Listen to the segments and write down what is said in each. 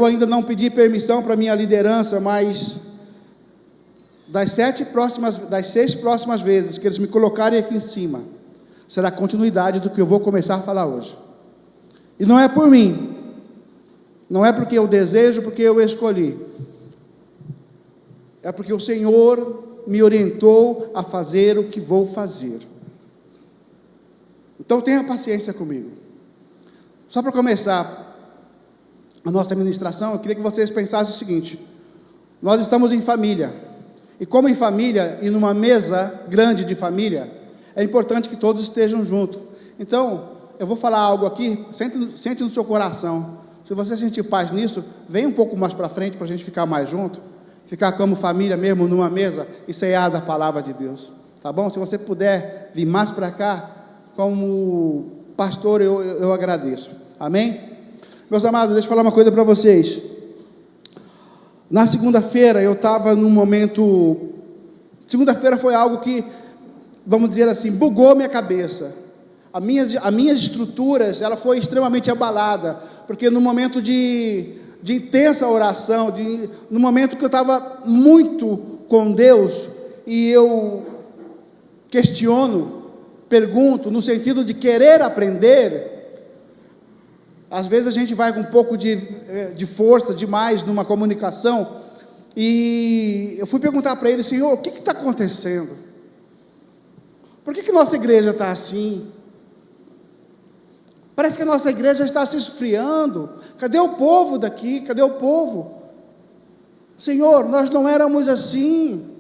eu ainda não pedi permissão para minha liderança, mas das 6 próximas vezes que eles me colocarem aqui em cima, será continuidade do que eu vou começar a falar hoje. E não é por mim, não é porque eu desejo, porque eu escolhi, é porque o Senhor me orientou a fazer o que vou fazer. Então tenha paciência comigo. Só para começar a nossa ministração, eu queria que vocês pensassem o seguinte: nós estamos em família, e como em família, e numa mesa grande de família, é importante que todos estejam juntos. Então, eu vou falar algo aqui, sente no seu coração. Se você sentir paz nisso, vem um pouco mais para frente, para a gente ficar mais junto, ficar como família mesmo, numa mesa, e cear da palavra de Deus, tá bom? Se você puder vir mais para cá, como pastor, eu agradeço, amém? Meus amados, deixa eu falar uma coisa para vocês. Na segunda-feira, eu estava num momento, segunda-feira foi algo que, vamos dizer assim, bugou minha cabeça. As minhas estruturas, ela foi extremamente abalada, porque no momento de intensa oração, no momento que eu estava muito com Deus, e eu questiono, pergunto, no sentido de querer aprender. Às vezes a gente vai com um pouco de força demais numa comunicação, e eu fui perguntar para ele: Senhor, o que está acontecendo? Por que nossa igreja está assim? Parece que a nossa igreja está se esfriando. Cadê o povo daqui? Cadê o povo? Senhor, nós não éramos assim.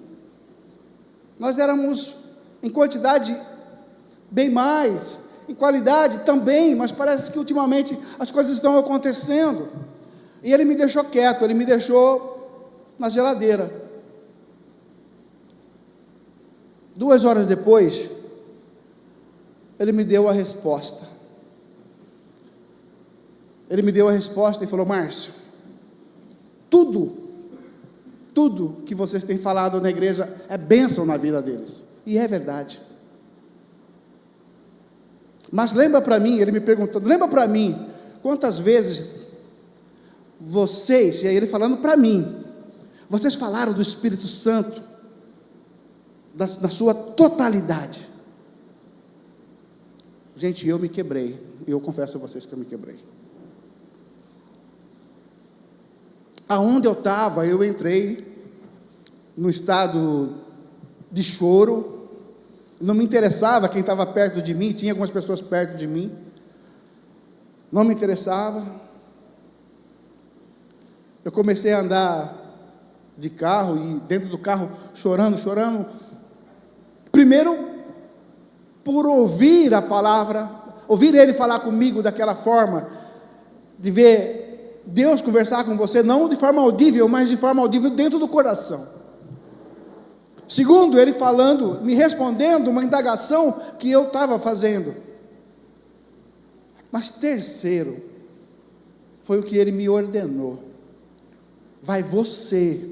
Nós éramos em quantidade bem mais, em qualidade também, mas parece que ultimamente as coisas estão acontecendo. E ele me deixou quieto, ele me deixou na geladeira. 2 horas depois, ele me deu a resposta. Ele me deu a resposta e falou: Márcio, tudo que vocês têm falado na igreja é bênção na vida deles. E é verdade. Mas lembra para mim, ele me perguntou, lembra para mim, quantas vezes vocês, e aí ele falando para mim, vocês falaram do Espírito Santo, na sua totalidade. Gente, eu me quebrei, eu confesso a vocês que eu me quebrei. Aonde eu estava, eu entrei no estado de choro. Não me interessava quem estava perto de mim, tinha algumas pessoas perto de mim, não me interessava. Eu comecei a andar de carro, e dentro do carro, chorando, primeiro, por ouvir a palavra, ouvir ele falar comigo daquela forma, de ver Deus conversar com você, não de forma audível, mas de forma audível dentro do coração. Segundo, ele falando, me respondendo uma indagação que eu estava fazendo. Mas terceiro, foi o que ele me ordenou: vai você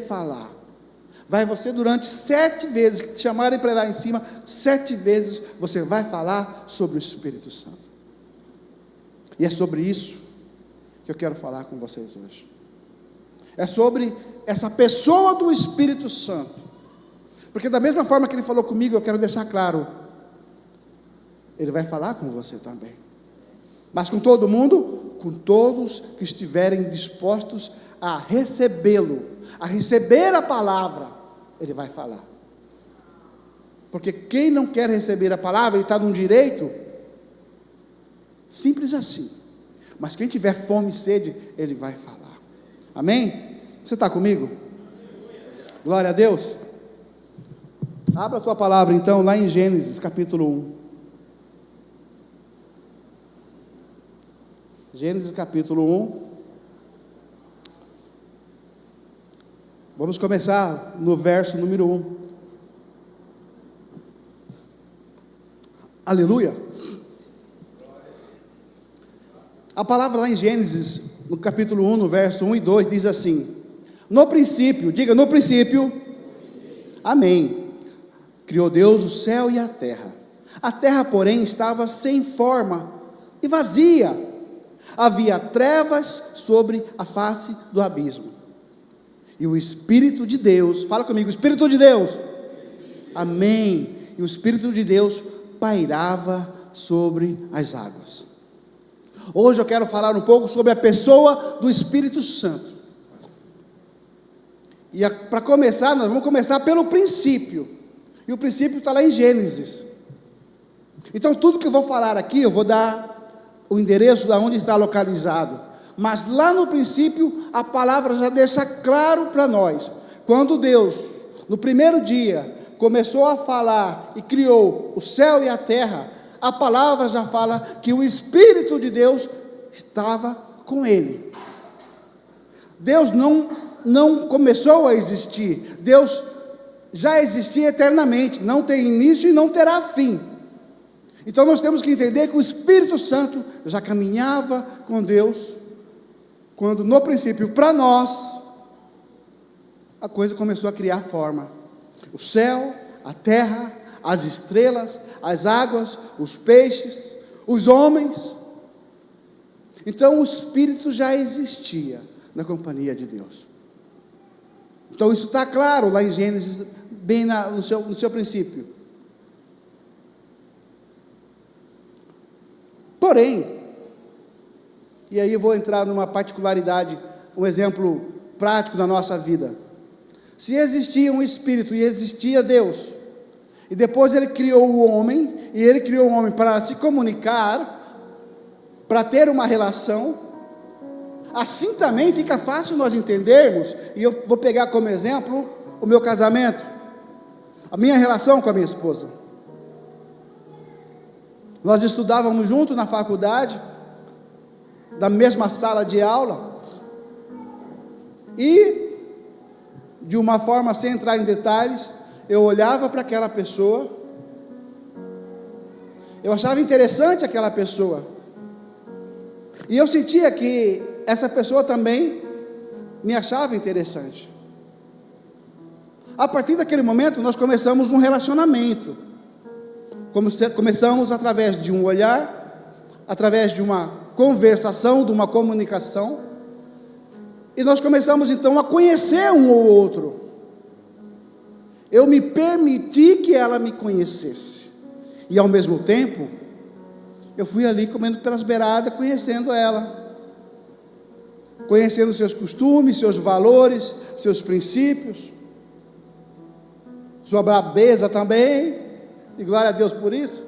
falar, vai você durante 7 vezes, que te chamarem para ir lá em cima, 7 vezes você vai falar sobre o Espírito Santo. E é sobre isso que eu quero falar com vocês hoje. É sobre essa pessoa do Espírito Santo, porque da mesma forma que ele falou comigo, eu quero deixar claro, ele vai falar com você também, mas com todo mundo, com todos que estiverem dispostos a recebê-lo, a receber a palavra, ele vai falar. Porque quem não quer receber a palavra, ele está num direito, simples assim, mas quem tiver fome e sede, ele vai falar. Amém? Você está comigo? Glória a Deus. Abra a tua palavra então, lá em Gênesis capítulo 1. Gênesis capítulo 1. Vamos começar no verso número 1. Aleluia. A palavra lá em Gênesis, no capítulo 1, no verso 1 e 2, diz assim: no princípio, diga no princípio, amém, criou Deus o céu e a terra, porém estava sem forma e vazia, Havia trevas sobre a face do abismo. E o Espírito de Deus, fala comigo, Espírito de Deus. Amém. E o Espírito de Deus pairava sobre as águas. Hoje eu quero falar um pouco sobre a pessoa do Espírito Santo. E para começar, nós vamos começar pelo princípio. E o princípio está lá em Gênesis. Então tudo que eu vou falar aqui, eu vou dar o endereço de onde está localizado. Mas lá no princípio, a palavra já deixa claro para nós. Quando Deus, no primeiro dia, começou a falar e criou o céu e a terra, a palavra já fala que o Espírito de Deus estava com ele. Deus não começou a existir, Deus já existia eternamente, não tem início e não terá fim. Então nós temos que entender que o Espírito Santo já caminhava com Deus, quando no princípio, para nós, a coisa começou a criar forma. O céu, a terra, as estrelas, as águas, os peixes, os homens. Então o Espírito já existia na companhia de Deus. Então isso está claro lá em Gênesis, bem no seu princípio. Porém, e aí eu vou entrar numa particularidade, um exemplo prático da nossa vida. Se existia um Espírito e existia Deus, e depois Ele criou o homem, e Ele criou o homem para se comunicar, para ter uma relação, assim também fica fácil nós entendermos, e eu vou pegar como exemplo o meu casamento, a minha relação com a minha esposa. Nós estudávamos juntos na faculdade, da mesma sala de aula, e de uma forma sem entrar em detalhes, eu olhava para aquela pessoa, eu achava interessante aquela pessoa, e eu sentia que essa pessoa também me achava interessante. A partir daquele momento nós começamos um relacionamento, começamos através de um olhar, através de uma conversação, de uma comunicação, e nós começamos então a conhecer um ou outro. Eu me permiti que ela me conhecesse, e ao mesmo tempo, eu fui ali comendo pelas beiradas, conhecendo ela, conhecendo seus costumes, seus valores, seus princípios, sua brabeza também, e glória a Deus por isso.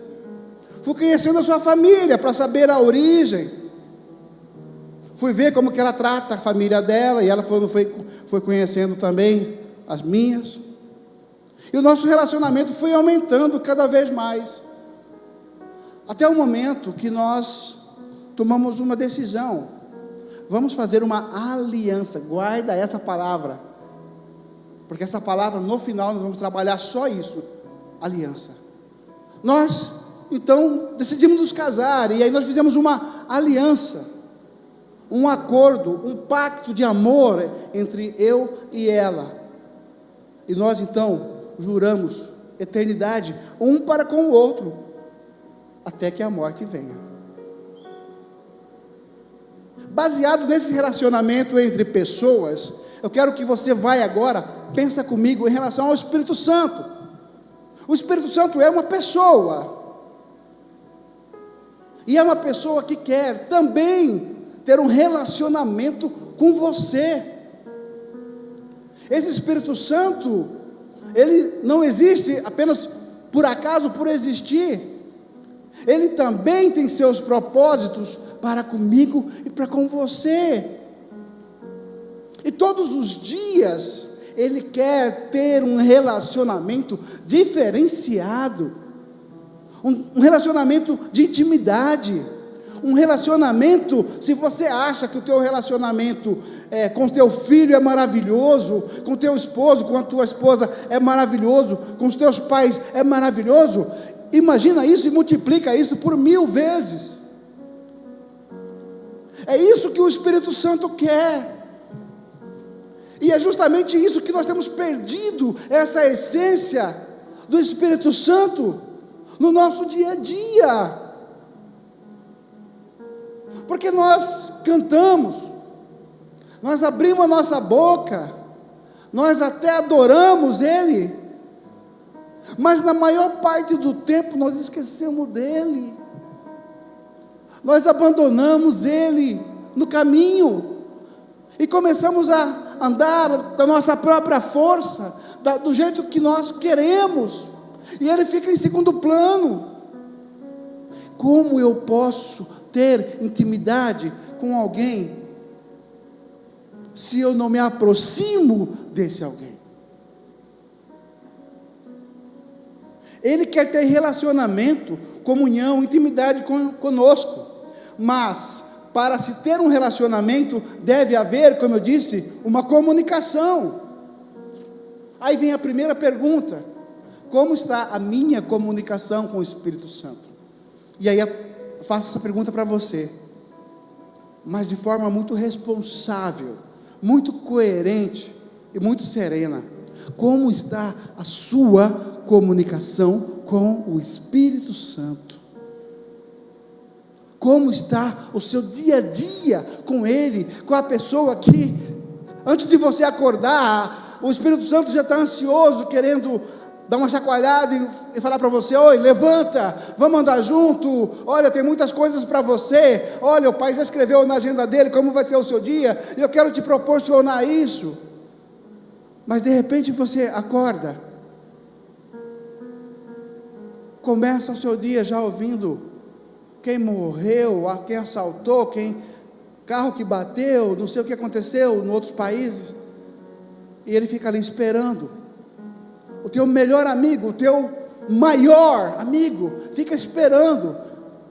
Fui conhecendo a sua família, para saber a origem, fui ver como que ela trata a família dela, e ela foi conhecendo também as minhas, e o nosso relacionamento foi aumentando cada vez mais, até o momento que nós tomamos uma decisão. Vamos fazer uma aliança. Guarda essa palavra, porque essa palavra no final nós vamos trabalhar só isso, aliança. Nós então decidimos nos casar, e aí nós fizemos uma aliança, um acordo, um pacto de amor entre eu e ela, e nós então juramos eternidade um para com o outro, até que a morte venha. Baseado nesse relacionamento entre pessoas, eu quero que você vai agora, pensa comigo em relação ao Espírito Santo. O Espírito Santo é uma pessoa, e é uma pessoa que quer também ter um relacionamento com você. Esse Espírito Santo, ele não existe apenas por acaso, por existir. Ele também tem seus propósitos para comigo e para com você. E todos os dias Ele quer ter um relacionamento diferenciado, um relacionamento de intimidade, um relacionamento. Se você acha que o teu relacionamento com o teu filho é maravilhoso, com o teu esposo, com a tua esposa é maravilhoso, com os teus pais é maravilhoso, imagina isso e multiplica isso por 1000 vezes. É isso que o Espírito Santo quer. E é justamente isso que nós temos perdido, essa essência do Espírito Santo no nosso dia a dia. Porque nós cantamos, nós abrimos a nossa boca, nós até adoramos Ele, mas na maior parte do tempo nós esquecemos dEle, nós abandonamos Ele no caminho, e começamos a andar da nossa própria força, do jeito que nós queremos, e Ele fica em segundo plano. Como eu posso ter intimidade com alguém, se eu não me aproximo desse alguém? Ele quer ter relacionamento, comunhão, intimidade conosco, mas para se ter um relacionamento, deve haver, como eu disse, uma comunicação. Aí vem a primeira pergunta: como está a minha comunicação com o Espírito Santo? E aí eu faço essa pergunta para você, mas de forma muito responsável, muito coerente e muito serena. Como está a sua comunicação com o Espírito Santo? Como está o seu dia a dia com Ele, com a pessoa que, antes de você acordar, o Espírito Santo já está ansioso, querendo dar uma chacoalhada e falar para você: oi, levanta, vamos andar junto, olha, tem muitas coisas para você, olha, o Pai já escreveu na agenda dele como vai ser o seu dia, e eu quero te proporcionar isso. Mas de repente você acorda, começa o seu dia já ouvindo quem morreu, quem assaltou, carro que bateu, não sei o que aconteceu em outros países, e ele fica ali esperando. O teu melhor amigo, o teu maior amigo, fica esperando,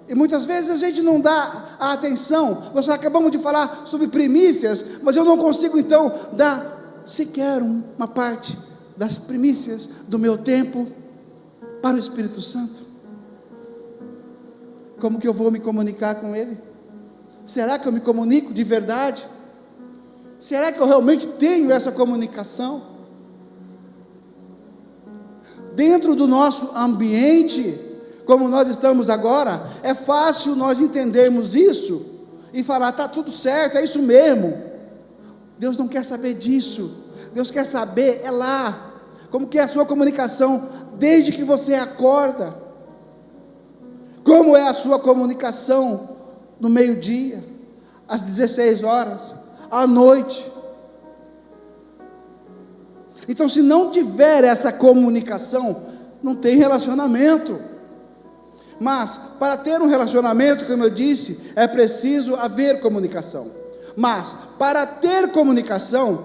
e muitas vezes a gente não dá a atenção. Nós acabamos de falar sobre primícias, mas eu não consigo então dar sequer uma parte das primícias do meu tempo para o Espírito Santo. Como que eu vou me comunicar com Ele? Será que eu me comunico de verdade? Será que eu realmente tenho essa comunicação? Dentro do nosso ambiente, como nós estamos agora, é fácil nós entendermos isso e falar: está tudo certo, é isso mesmo. Deus não quer saber disso. Deus quer saber é lá, como que é a sua comunicação desde que você acorda. Como é a sua comunicação no meio-dia, às 16 horas, à noite? Então, se não tiver essa comunicação, não tem relacionamento. Mas, para ter um relacionamento, como eu disse, é preciso haver comunicação. Mas, para ter comunicação,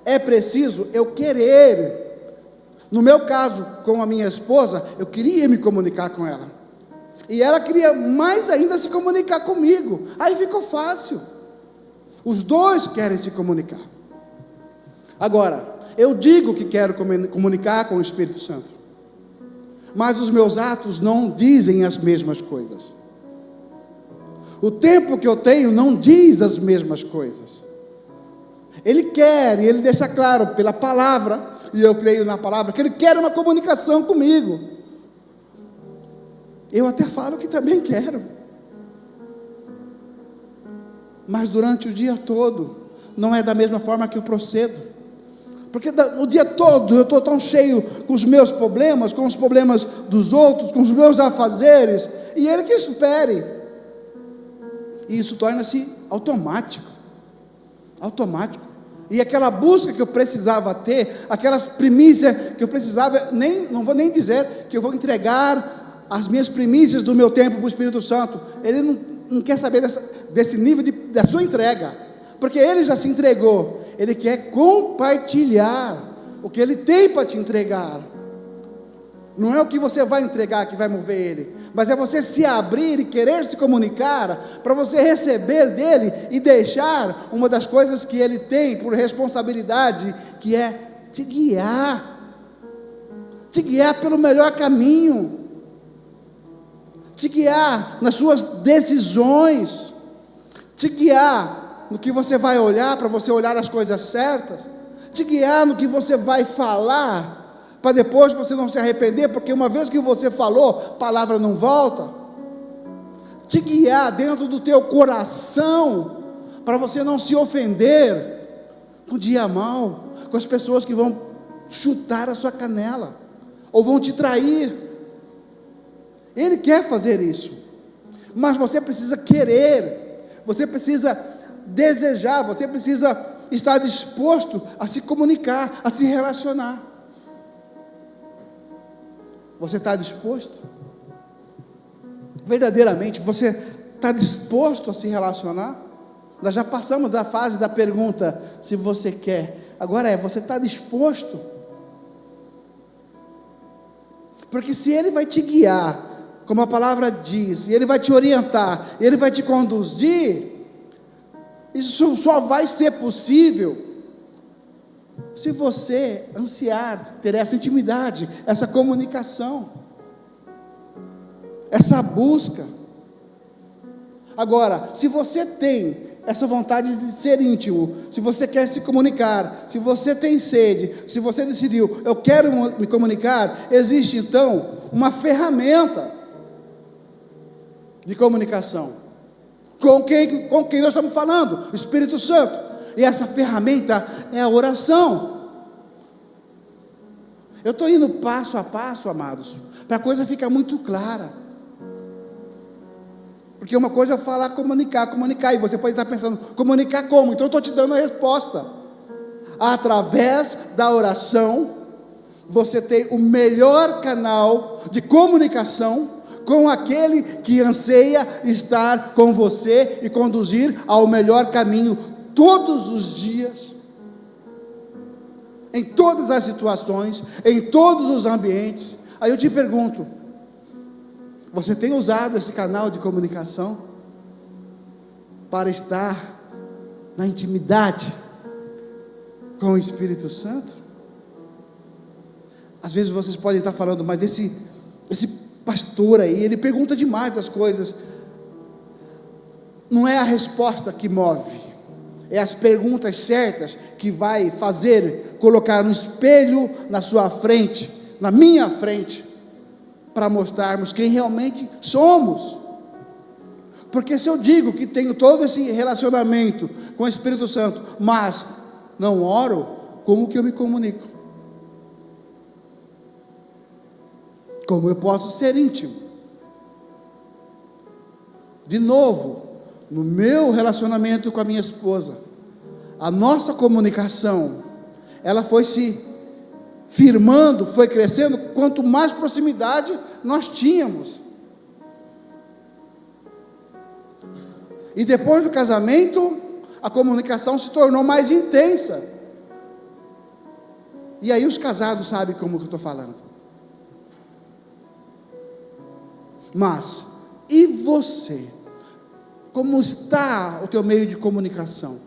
é preciso eu querer. No meu caso, com a minha esposa, eu queria me comunicar com ela, e ela queria mais ainda se comunicar comigo. Aí ficou fácil, os dois querem se comunicar. Agora, eu digo que quero comunicar com o Espírito Santo, mas os meus atos não dizem as mesmas coisas. O tempo que eu tenho não diz as mesmas coisas. Ele quer, e ele deixa claro pela palavra, e eu creio na palavra, que ele quer uma comunicação comigo. Eu até falo que também quero, mas durante o dia todo não é da mesma forma que eu procedo, porque o dia todo eu estou tão cheio com os meus problemas, com os problemas dos outros, com os meus afazeres, e ele que espere. E isso torna-se automático. E aquela busca que eu precisava ter, aquelas primícias que eu precisava, não vou nem dizer que eu vou entregar as minhas primícias do meu tempo para o Espírito Santo. Ele não quer saber desse nível da sua entrega, porque ele já se entregou. Ele quer compartilhar o que ele tem para te entregar. Não é o que você vai entregar que vai mover ele, mas é você se abrir e querer se comunicar, para você receber dele e deixar uma das coisas que ele tem por responsabilidade, que é te guiar pelo melhor caminho, te guiar nas suas decisões, te guiar no que você vai olhar, para você olhar as coisas certas, te guiar no que você vai falar, para depois você não se arrepender, porque uma vez que você falou, a palavra não volta. te guiar dentro do teu coração, para você não se ofender com o dia mal, com as pessoas que vão chutar a sua canela, ou vão te trair. Ele quer fazer isso, mas você precisa querer, você precisa desejar, você precisa estar disposto a se comunicar, a se relacionar. Você está disposto? Verdadeiramente, você está disposto a se relacionar? Nós já passamos da fase da pergunta, se você quer. Agora você está disposto? Porque se Ele vai te guiar, como a palavra diz, e Ele vai te orientar, Ele vai te conduzir, isso só vai ser possível se você ansiar ter essa intimidade, essa comunicação, essa busca. Agora, se você tem essa vontade de ser íntimo, se você quer se comunicar, se você tem sede, se você decidiu, eu quero me comunicar, existe então uma ferramenta de comunicação. Com quem nós estamos falando? O Espírito Santo. E essa ferramenta é a oração. Eu estou indo passo a passo, amados, para a coisa ficar muito clara. Porque uma coisa é falar, comunicar, e você pode estar pensando, comunicar como? Então eu estou te dando a resposta. Através da oração, você tem o melhor canal de comunicação com aquele que anseia estar com você e conduzir ao melhor caminho todos os dias, em todas as situações, em todos os ambientes. Aí eu te pergunto, você tem usado esse canal de comunicação para estar na intimidade com o Espírito Santo? Às vezes vocês podem estar falando, mas esse pastor aí, ele pergunta demais as coisas. Não é a resposta que move, é as perguntas certas que vai fazer, colocar um espelho na sua frente, na minha frente, para mostrarmos quem realmente somos. Porque se eu digo que tenho todo esse relacionamento com o Espírito Santo, mas não oro, como que eu me comunico? Como eu posso ser íntimo? De novo, no meu relacionamento com a minha esposa, a nossa comunicação, ela foi se firmando, foi crescendo, quanto mais proximidade nós tínhamos. E depois do casamento, a comunicação se tornou mais intensa. E aí os casados sabem como que eu estou falando. Mas, e você? Como está o teu meio de comunicação?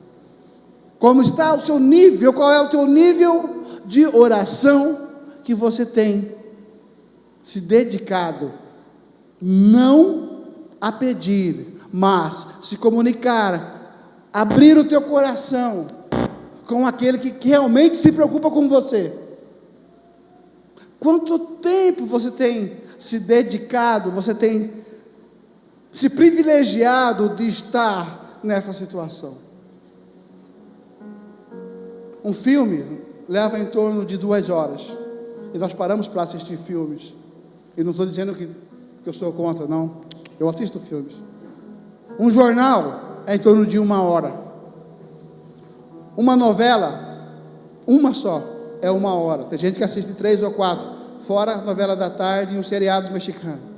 Como está o seu nível? Qual é o teu nível de oração que você tem se dedicado? Não a pedir, mas se comunicar, abrir o teu coração com aquele que realmente se preocupa com você. Quanto tempo você tem se dedicado, você tem se privilegiado de estar nessa situação? Um filme leva em torno de 2 horas, e nós paramos para assistir filmes, e não estou dizendo que eu sou contra, não, eu assisto filmes. Um jornal é em torno de 1 hora, uma novela, uma só, é 1 hora, tem gente que assiste 3 ou 4, fora a novela da tarde e os seriados mexicanos.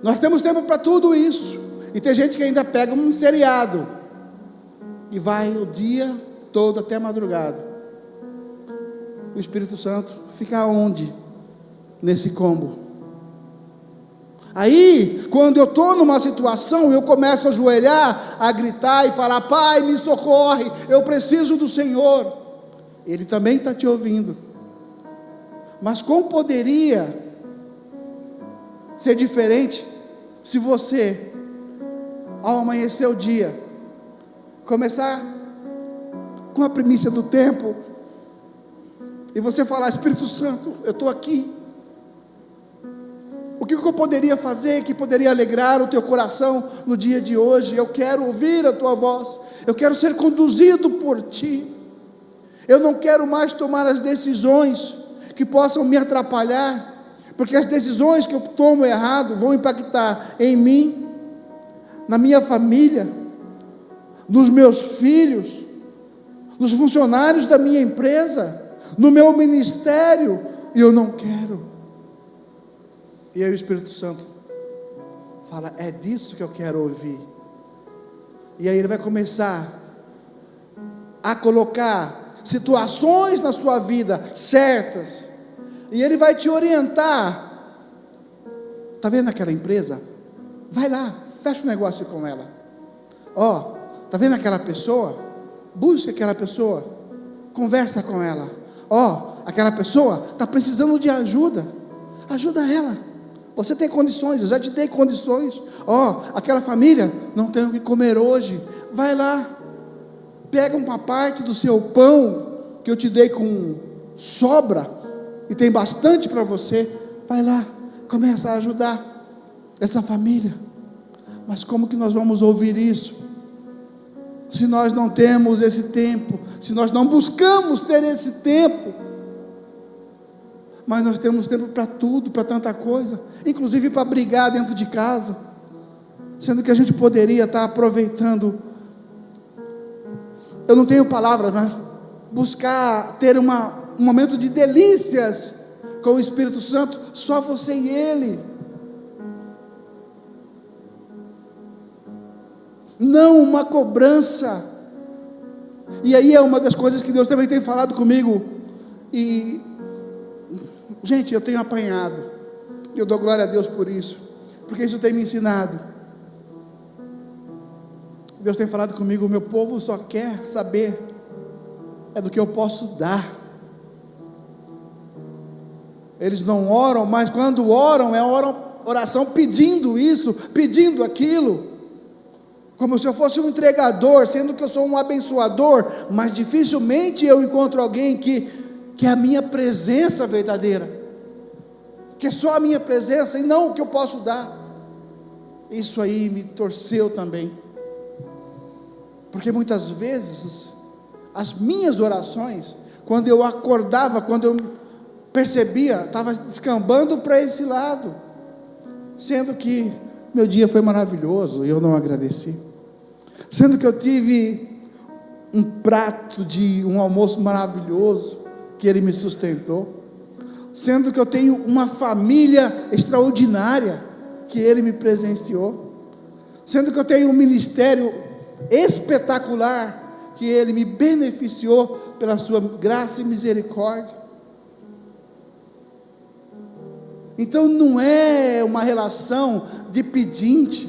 Nós temos tempo para tudo isso, e tem gente que ainda pega um seriado, e vai o dia todo até a madrugada. O Espírito Santo fica onde? Nesse combo. Aí, quando eu estou numa situação, eu começo a ajoelhar, a gritar e falar, Pai, me socorre, eu preciso do Senhor. Ele também está te ouvindo. Mas como poderia ser diferente se você, ao amanhecer o dia, começar com a primícia do tempo, e você falar, Espírito Santo, eu estou aqui, O que eu poderia fazer que poderia alegrar o teu coração no dia de hoje? Eu quero ouvir a tua voz, eu quero ser conduzido por ti. Eu não quero mais tomar as decisões que possam me atrapalhar, porque as decisões que eu tomo errado vão impactar em mim, na minha família, nos meus filhos, nos funcionários da minha empresa, no meu ministério, e eu não quero. E aí o Espírito Santo fala: é disso que eu quero ouvir. E aí ele vai começar a colocar situações na sua vida certas, e ele vai te orientar. Está vendo aquela empresa? Vai lá, fecha um negócio com ela. Está vendo aquela pessoa? Busca aquela pessoa, conversa com ela. Aquela pessoa está precisando de ajuda, ajuda ela. Você tem condições, eu já te dei condições. Aquela família não tem o que comer hoje. Vai lá, pega uma parte do seu pão que eu te dei com sobra, e tem bastante para você. Vai lá, começa a ajudar essa família. Mas como que nós vamos ouvir isso se nós não temos esse tempo, se nós não buscamos ter esse tempo? Mas nós temos tempo para tudo, para tanta coisa, inclusive para brigar dentro de casa, sendo que a gente poderia estar aproveitando. Eu não tenho palavras, mas buscar ter um momento de delícias com o Espírito Santo, só você e Ele. Não uma cobrança. E aí é uma das coisas que Deus também tem falado comigo, e gente, eu tenho apanhado, eu dou glória a Deus por isso, porque isso tem me ensinado. Deus tem falado comigo: o meu povo só quer saber do que eu posso dar. Eles não oram, mas quando oram, é oração pedindo isso, pedindo aquilo, como se eu fosse um entregador, sendo que eu sou um abençoador. Mas dificilmente eu encontro alguém que é a minha presença verdadeira, que é só a minha presença e não o que eu posso dar. Isso aí me torceu também, porque muitas vezes as minhas orações, quando eu acordava, quando eu percebia, estava descambando para esse lado, sendo que meu dia foi maravilhoso e eu não agradeci, sendo que eu tive um prato de um almoço maravilhoso que Ele me sustentou, sendo que eu tenho uma família extraordinária que Ele me presenteou, sendo que eu tenho um ministério espetacular que Ele me beneficiou pela sua graça e misericórdia. Então não é uma relação de pedinte,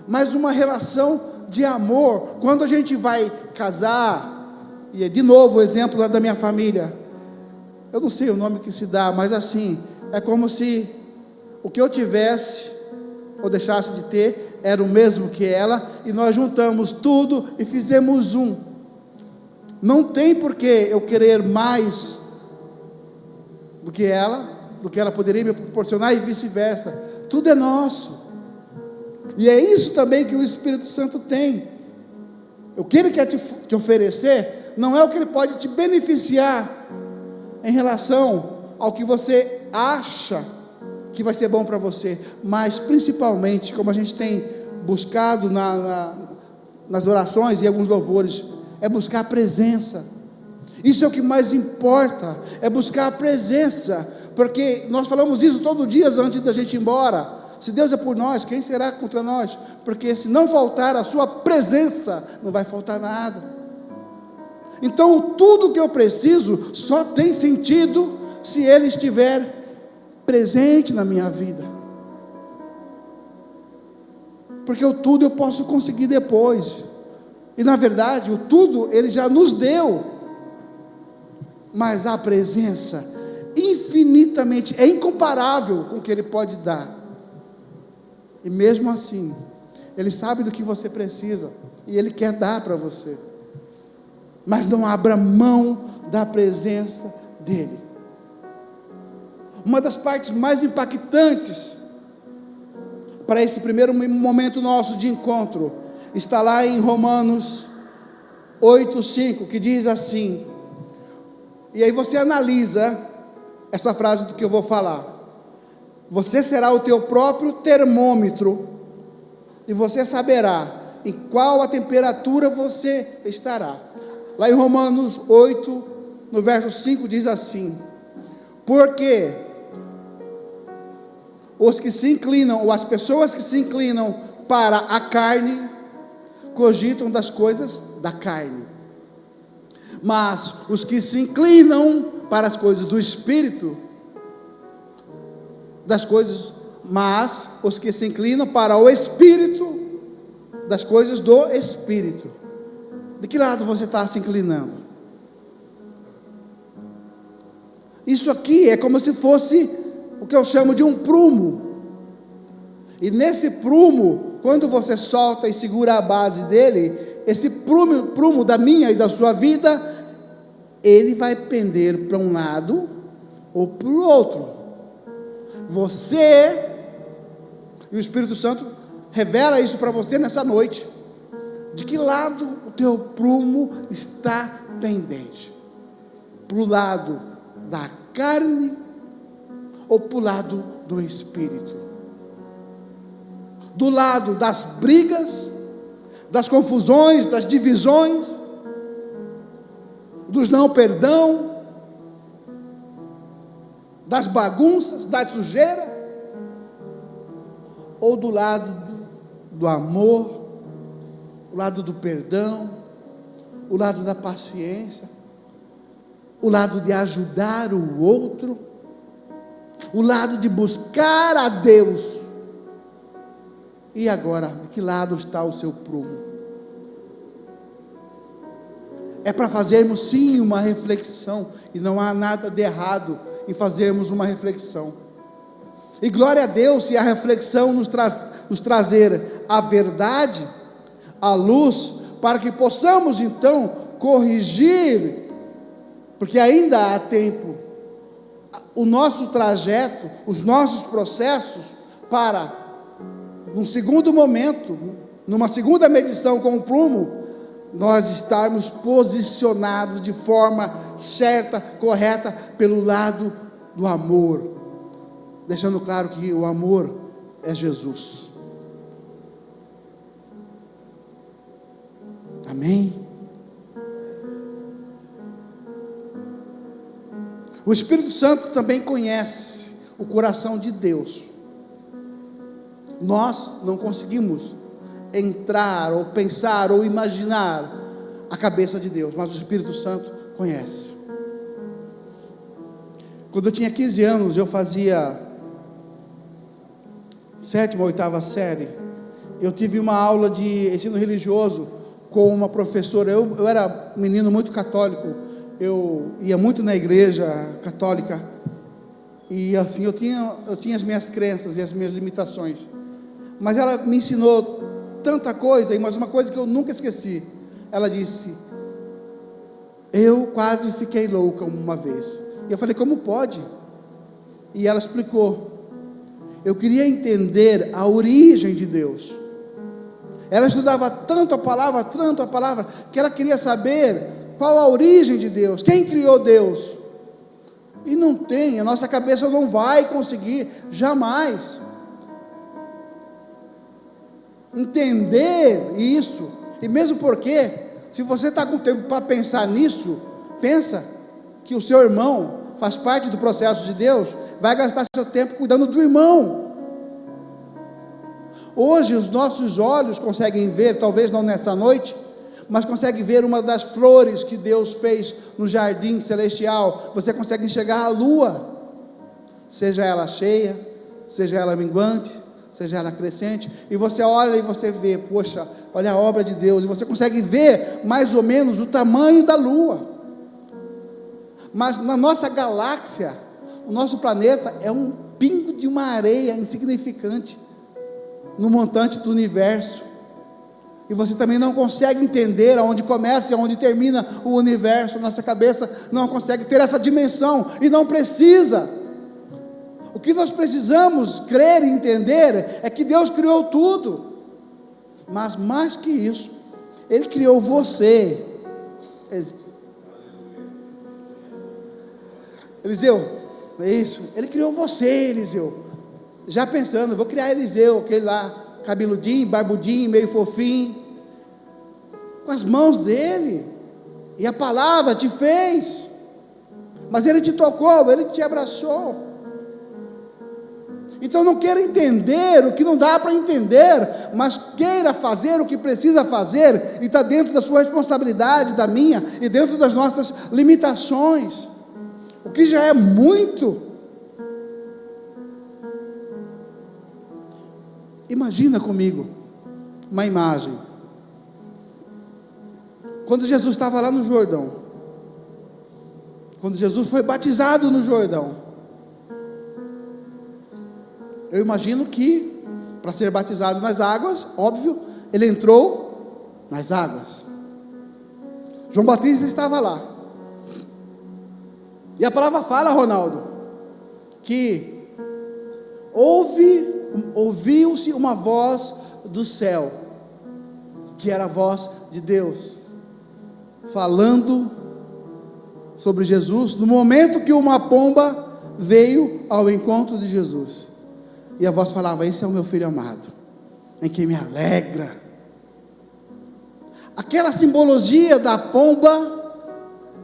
mas uma relação de amor. Quando a gente vai casar, e de novo o exemplo lá da minha família, eu não sei o nome que se dá, mas assim, é como se o que eu tivesse ou deixasse de ter era o mesmo que ela, e nós juntamos tudo e fizemos um. Não tem por que eu querer mais do que ela poderia me proporcionar, e vice-versa. Tudo é nosso. E é isso também que o Espírito Santo tem. O que Ele quer te oferecer não é o que Ele pode te beneficiar em relação ao que você acha que vai ser bom para você, mas principalmente, como a gente tem buscado nas orações e alguns louvores, é buscar a presença. Isso é o que mais importa, é buscar a presença, porque nós falamos isso todo dia antes da gente ir embora. Se Deus é por nós, quem será contra nós? Porque se não faltar a sua presença, não vai faltar nada. Então tudo que eu preciso só tem sentido se Ele estiver presente na minha vida, porque o tudo eu posso conseguir depois, e na verdade o tudo Ele já nos deu, mas a presença infinitamente, é incomparável com o que Ele pode dar, e mesmo assim, Ele sabe do que você precisa, e Ele quer dar para você, mas não abra mão da presença dEle. Uma das partes mais impactantes para esse primeiro momento nosso de encontro está lá em Romanos 8:5, que diz assim, e aí você analisa essa frase do que eu vou falar: você será o teu próprio termômetro, e você saberá em qual a temperatura você estará. Lá em Romanos 8, no verso 5, diz assim: porque os que se inclinam, ou as pessoas que se inclinam para a carne, cogitam das coisas da carne, mas os que se inclinam para as coisas do Espírito, mas os que se inclinam para o Espírito, das coisas do Espírito. De que lado você está se inclinando? Isso aqui é como se fosse o que eu chamo de um prumo, e nesse prumo, quando você solta e segura a base dele, esse prumo da minha e da sua vida, ele vai pender para um lado ou para o outro. Você, e o Espírito Santo revela isso para você nessa noite, de que lado o teu prumo está pendente? Para o lado da carne ou para o lado do Espírito? Do lado das brigas, das confusões, das divisões, dos não perdão, das bagunças, da sujeira, ou do lado do amor, o lado do perdão, o lado da paciência, o lado de ajudar o outro, o lado de buscar a Deus? E agora, de que lado está o seu prumo? É para fazermos sim uma reflexão, e não há nada de errado em fazermos uma reflexão, e glória a Deus se a reflexão nos trazer a verdade, a luz, para que possamos então corrigir, porque ainda há tempo, o nosso trajeto, os nossos processos, para, num segundo momento, numa segunda medição com o prumo, nós estarmos posicionados de forma certa, correta, pelo lado do amor, deixando claro que o amor é Jesus. Amém? O Espírito Santo também conhece o coração de Deus. Nós não conseguimos entrar, ou pensar, ou imaginar a cabeça de Deus, mas o Espírito Santo conhece. Quando eu tinha 15 anos, eu fazia 7ª ou 8ª série, eu tive uma aula de ensino religioso com uma professora. Eu era um menino muito católico, eu ia muito na igreja católica, e assim, eu tinha as minhas crenças e as minhas limitações, mas ela me ensinou tanta coisa, mas uma coisa que eu nunca esqueci. Ela disse: eu quase fiquei louca uma vez. E eu falei: como pode? E ela explicou: eu queria entender a origem de Deus. Ela estudava tanto a palavra, que ela queria saber qual a origem de Deus, quem criou Deus. E não tem, a nossa cabeça não vai conseguir jamais entender isso. E mesmo porque, se você está com tempo para pensar nisso, pensa que o seu irmão faz parte do processo de Deus, vai gastar seu tempo cuidando do irmão. Hoje os nossos olhos conseguem ver, talvez não nessa noite, mas conseguem ver uma das flores que Deus fez no jardim celestial. Você consegue enxergar a lua, seja ela cheia, seja ela minguante, seja ela crescente, e você olha e você vê, poxa, olha a obra de Deus, e você consegue ver mais ou menos o tamanho da lua. Mas na nossa galáxia, o nosso planeta é um pingo de uma areia insignificante no montante do universo, e você também não consegue entender aonde começa e aonde termina o universo. Nossa cabeça não consegue ter essa dimensão, e não precisa. O que nós precisamos crer e entender é que Deus criou tudo, mas mais que isso, Ele criou você. Eliseu, é isso, Ele criou você, Eliseu. Já pensando, vou criar Eliseu, aquele lá, cabeludinho, barbudinho, meio fofinho, com as mãos dele, e a palavra te fez, mas Ele te tocou, Ele te abraçou. Então não queira entender o que não dá para entender, mas queira fazer o que precisa fazer, e está dentro da sua responsabilidade, da minha, e dentro das nossas limitações, o que já é muito. Imagina comigo uma imagem, quando Jesus estava lá no Jordão, quando Jesus foi batizado no Jordão, eu imagino que, para ser batizado nas águas, óbvio, ele entrou nas águas. João Batista estava lá. E a palavra fala, Ronaldo, que ouviu-se uma voz do céu, que era a voz de Deus, falando sobre Jesus, no momento que uma pomba veio ao encontro de Jesus. E a voz falava: esse é o meu filho amado, em quem me alegra. Aquela simbologia da pomba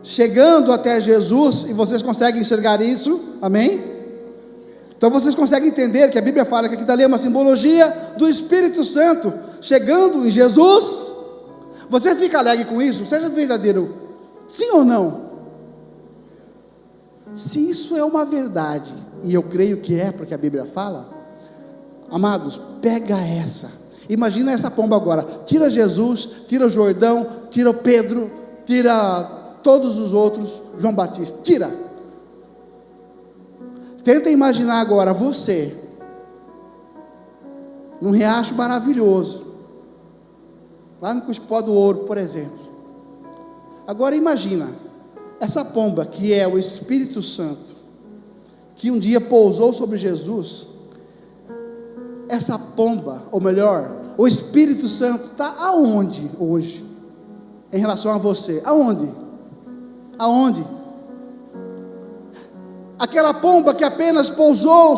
chegando até Jesus, e vocês conseguem enxergar isso? Amém? Então vocês conseguem entender que a Bíblia fala que aqui dali é uma simbologia do Espírito Santo chegando em Jesus. Você fica alegre com isso? Seja verdadeiro, sim ou não? Se isso é uma verdade, e eu creio que é, porque a Bíblia fala, amados, pega essa, imagina essa pomba agora, tira Jesus, tira o Jordão, tira o Pedro, tira todos os outros, João Batista, tira. Tenta imaginar agora você, num riacho maravilhoso, lá no Cuspó do Ouro, por exemplo. Agora imagina, essa pomba que é o Espírito Santo, que um dia pousou sobre Jesus, essa pomba, ou melhor, o Espírito Santo está aonde hoje, em relação a você? Aonde? Aonde? Aquela pomba que apenas pousou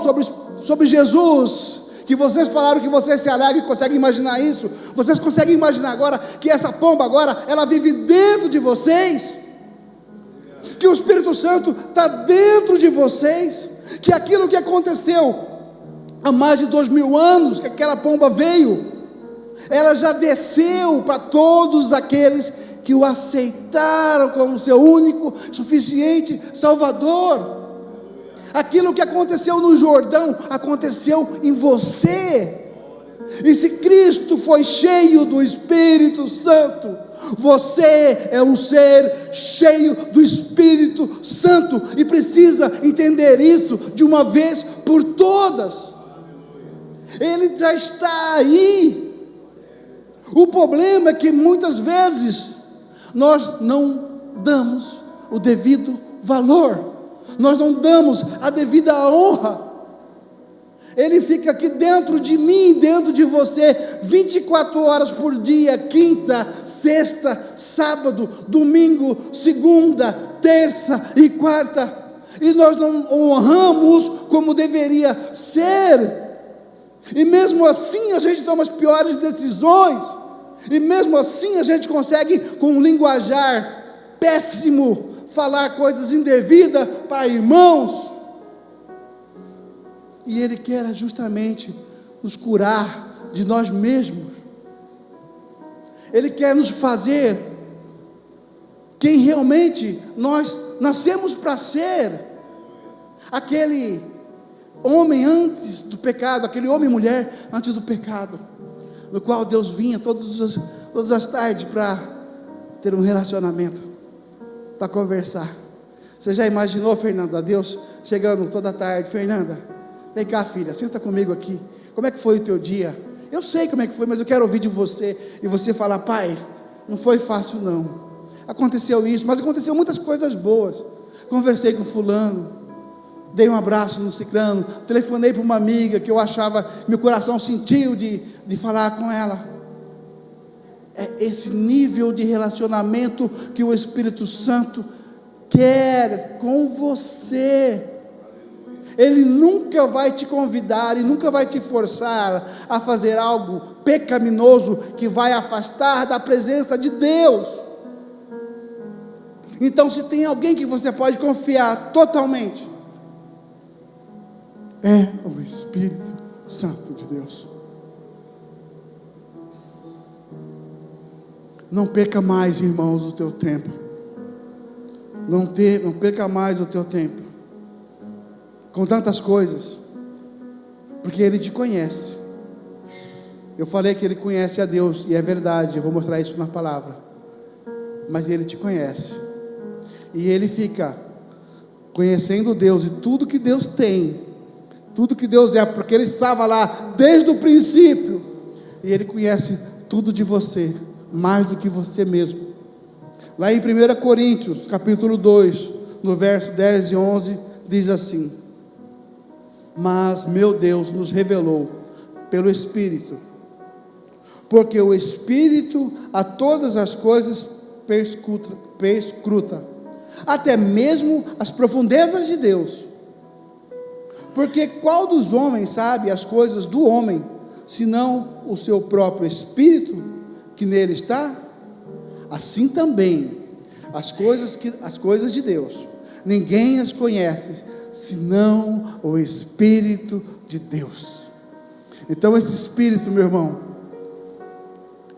sobre Jesus, que vocês falaram que vocês se alegram e conseguem imaginar isso, vocês conseguem imaginar agora, que essa pomba agora, ela vive dentro de vocês, que o Espírito Santo está dentro de vocês, que aquilo que aconteceu há mais de 2000 anos, que aquela pomba veio, ela já desceu para todos aqueles que o aceitaram como seu único, suficiente Salvador. Aquilo que aconteceu no Jordão, aconteceu em você. E se Cristo foi cheio do Espírito Santo, você é um ser cheio do Espírito Santo, e precisa entender isso de uma vez por todas. Ele já está aí. O problema é que muitas vezes nós não damos o devido valor, nós não damos a devida honra. Ele fica aqui dentro de mim, dentro de você, 24 horas por dia, quinta, sexta, sábado, domingo, segunda, terça e quarta, e nós não honramos como deveria ser. E mesmo assim a gente toma as piores decisões, e mesmo assim a gente consegue, com um linguajar péssimo, falar coisas indevidas para irmãos. E Ele quer justamente nos curar de nós mesmos. Ele quer nos fazer quem realmente nós nascemos para ser. Aquele homem antes do pecado, aquele homem e mulher antes do pecado, no qual Deus vinha todas as tardes para ter um relacionamento, para conversar. Você já imaginou, Fernanda, Deus chegando toda tarde: Fernanda, vem cá, filha, senta comigo aqui, como é que foi o teu dia? Eu sei como é que foi, mas eu quero ouvir de você. E você falar: pai, não foi fácil não, aconteceu isso, mas aconteceu muitas coisas boas. Conversei com fulano, dei um abraço no ciclano, telefonei para uma amiga que eu achava, meu coração sentiu de falar com ela. É esse nível de relacionamento que o Espírito Santo quer com você. Ele nunca vai te convidar e nunca vai te forçar a fazer algo pecaminoso que vai afastar da presença de Deus. Então, se tem alguém que você pode confiar totalmente, é o Espírito Santo de Deus. Não perca mais, irmãos, o teu tempo. Não perca mais o teu tempo com tantas coisas, porque Ele te conhece. Eu falei que Ele conhece a Deus, e é verdade, eu vou mostrar isso na palavra. Mas Ele te conhece, e Ele fica conhecendo Deus, e tudo que Deus tem, tudo que Deus é, porque Ele estava lá desde o princípio, e Ele conhece tudo de você, mais do que você mesmo. Lá em 1 Coríntios, capítulo 2, no verso 10 e 11, diz assim: mas meu Deus nos revelou pelo Espírito, porque o Espírito a todas as coisas perscruta, até mesmo as profundezas de Deus. Porque qual dos homens sabe as coisas do homem, senão o seu próprio Espírito que nele está? Assim também as coisas de Deus, ninguém as conhece, senão o Espírito de Deus. Então esse Espírito, meu irmão,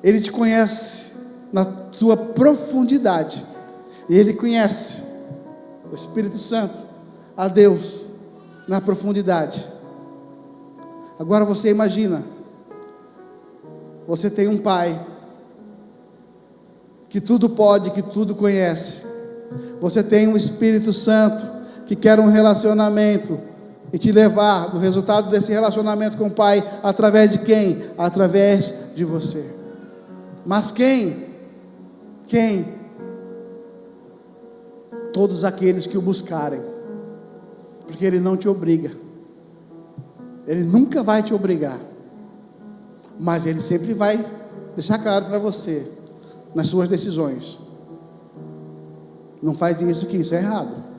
Ele te conhece na sua profundidade, e Ele conhece o Espírito Santo, a Deus, na profundidade. Agora você imagina, você tem um Pai que tudo pode, que tudo conhece. Você tem um Espírito Santo que quer um relacionamento e te levar do resultado desse relacionamento com o Pai, através de quem? Através de você. Mas quem? Todos aqueles que o buscarem, porque Ele não te obriga, Ele nunca vai te obrigar, mas Ele sempre vai deixar claro para você, nas suas decisões: não faz isso, que isso é errado.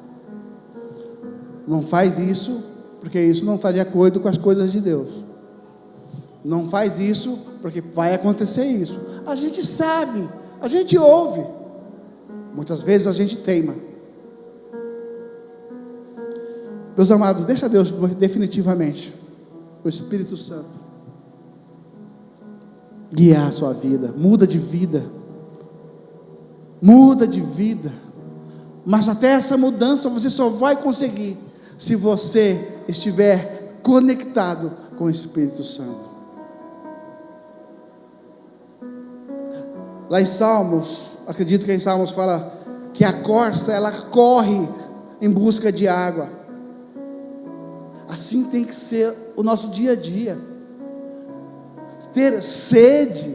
Não faz isso, porque isso não está de acordo com as coisas de Deus. Não faz isso, porque vai acontecer isso. A gente sabe, a gente ouve, muitas vezes a gente teima. Meus amados, deixa Deus definitivamente, o Espírito Santo, guiar a sua vida. Muda de vida, mas até essa mudança você só vai conseguir se você estiver conectado com o Espírito Santo. Lá em Salmos, acredito que em Salmos fala que a corça, ela corre em busca de água. Assim tem que ser o nosso dia a dia, ter sede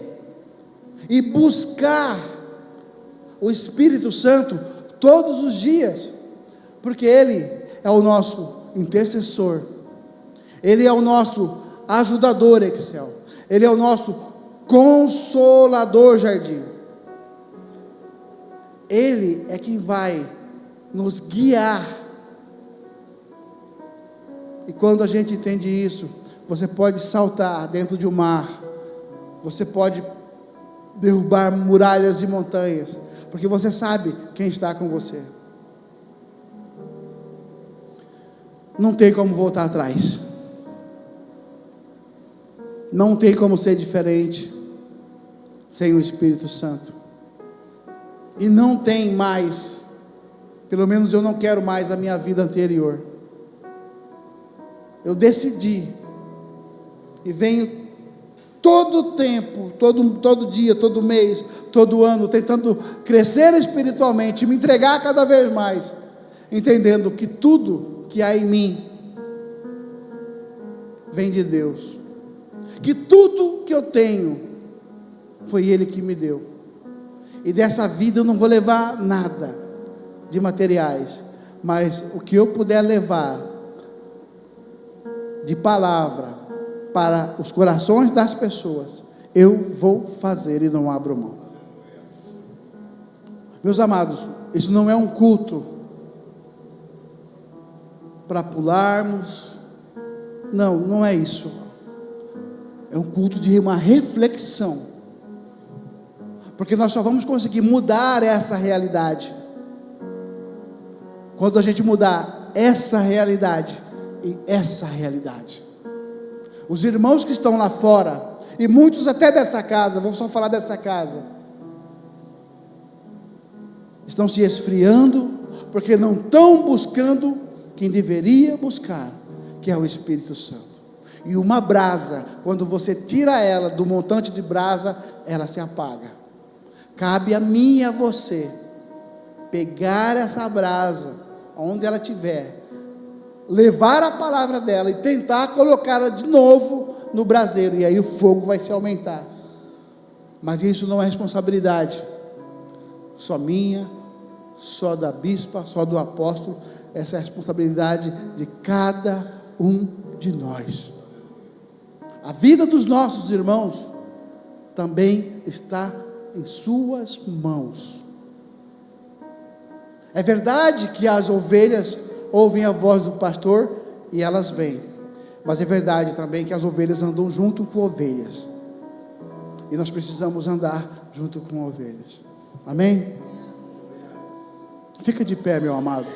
e buscar o Espírito Santo todos os dias, porque Ele é o nosso intercessor, Ele é o nosso ajudador Excel, Ele é o nosso consolador Jardim. Ele é quem vai nos guiar. E quando a gente entende isso, você pode saltar dentro de um mar, você pode derrubar muralhas e montanhas, porque você sabe quem está com você. Não tem como voltar atrás, não tem como ser diferente sem o Espírito Santo. E não tem mais, pelo menos eu não quero mais a minha vida anterior. Eu decidi, e venho todo tempo, todo dia, todo mês, todo ano, tentando crescer espiritualmente, me entregar cada vez mais, entendendo que tudo que há em mim vem de Deus, que tudo que eu tenho foi Ele que me deu, e dessa vida eu não vou levar nada de materiais, mas o que eu puder levar de palavra para os corações das pessoas, eu vou fazer e não abro mão. Meus amados, isso não é um culto para pularmos, não é isso. É um culto de uma reflexão, porque nós só vamos conseguir mudar essa realidade quando a gente mudar essa realidade e essa realidade. Os irmãos que estão lá fora, e muitos até dessa casa, vou só falar dessa casa, estão se esfriando, porque não estão buscando quem deveria buscar, que é o Espírito Santo. E uma brasa, quando você tira ela do montante de brasa, ela se apaga. Cabe a mim e a você pegar essa brasa, onde ela estiver, levar a palavra dela e tentar colocá-la de novo no braseiro, e aí o fogo vai se aumentar. Mas isso não é responsabilidade só minha, só da bispa, só do apóstolo. Essa é a responsabilidade de cada um de nós. A vida dos nossos irmãos também está em suas mãos. É verdade que as ovelhas ouvem a voz do pastor e elas vêm, mas é verdade também que as ovelhas andam junto com ovelhas, e nós precisamos andar junto com ovelhas. Amém? Fica de pé, meu amado.